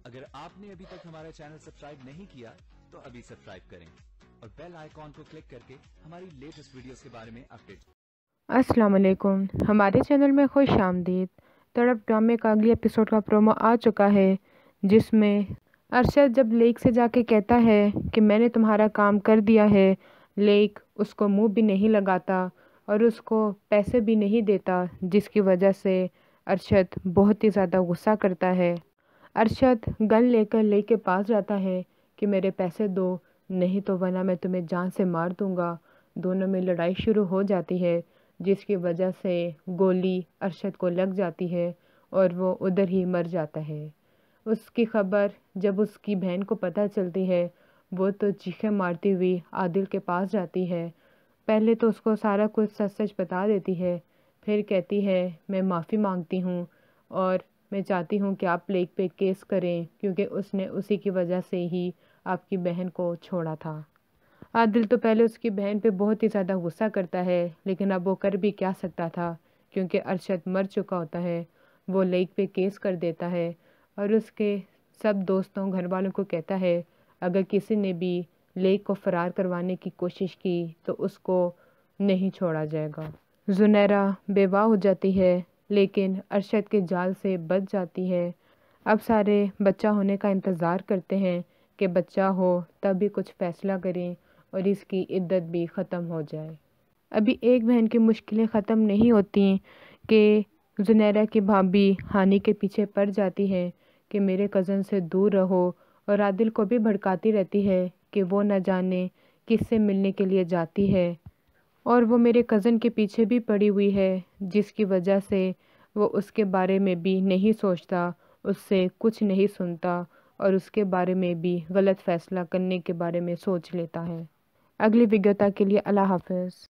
اگر آپ نے ابھی تک ہمارا چینل سبسکرائب نہیں کیا تو ابھی سبسکرائب کریں اور بیل آئیکن کو کلک کر کے ہماری لیٹسٹ ویڈیوز کے بارے میں اپڈیٹ۔ السلام علیکم، ہمارے چینل میں خوش آمدید۔ تڑپ ڈرامے کا اگلی ایپیسوڈ کا پرومو آ چکا ہے، جس میں ارشد جب لیک سے جا کے کہتا ہے کہ میں نے تمہارا کام کر دیا ہے، لیک اس کو منہ بھی نہیں لگاتا اور اس کو پیسے بھی نہیں دیتا، جس کی وجہ سے ارشد بہت ہی زیادہ غصہ کرتا ہے۔ ارشد گن لے کر لیک کے پاس جاتا ہے کہ میرے پیسے دو، نہیں تو ورنہ میں تمہیں جان سے مار دوں گا۔ دونوں میں لڑائی شروع ہو جاتی ہے، جس کی وجہ سے گولی ارشد کو لگ جاتی ہے اور وہ ادھر ہی مر جاتا ہے۔ اس کی خبر جب اس کی بہن کو پتہ چلتی ہے، وہ تو چیخیں مارتی ہوئی عادل کے پاس جاتی ہے۔ پہلے تو اس کو سارا کچھ سچ سچ بتا دیتی ہے، پھر کہتی ہے میں معافی مانگتی ہوں اور میں چاہتی ہوں کہ آپ لیک پہ کیس کریں، کیونکہ اس نے اسی کی وجہ سے ہی آپ کی بہن کو چھوڑا تھا۔ عادل تو پہلے اس کی بہن پہ بہت ہی زیادہ غصہ کرتا ہے، لیکن اب وہ کر بھی کیا سکتا تھا، کیونکہ ارشد مر چکا ہوتا ہے۔ وہ لیک پہ کیس کر دیتا ہے اور اس کے سب دوستوں گھر والوں کو کہتا ہے اگر کسی نے بھی لیک کو فرار کروانے کی کوشش کی تو اس کو نہیں چھوڑا جائے گا۔ زنیرہ بیوہ ہو جاتی ہے، لیکن ارشد کے جال سے بچ جاتی ہے۔ اب سارے بچہ ہونے کا انتظار کرتے ہیں کہ بچہ ہو تب بھی کچھ فیصلہ کریں اور اس کی عدت بھی ختم ہو جائے۔ ابھی ایک بہن کی مشکلیں ختم نہیں ہوتی کہ زنیرہ کی بھابھی ہانی کے پیچھے پڑ جاتی ہے کہ میرے کزن سے دور رہو، اور عادل کو بھی بھڑکاتی رہتی ہے کہ وہ نہ جانے کس سے ملنے کے لیے جاتی ہے اور وہ میرے کزن کے پیچھے بھی پڑی ہوئی ہے، جس کی وجہ سے وہ اس کے بارے میں بھی نہیں سوچتا، اس سے کچھ نہیں سنتا اور اس کے بارے میں بھی غلط فیصلہ کرنے کے بارے میں سوچ لیتا ہے۔ اگلی ویڈیو تک کے لیے اللہ حافظ۔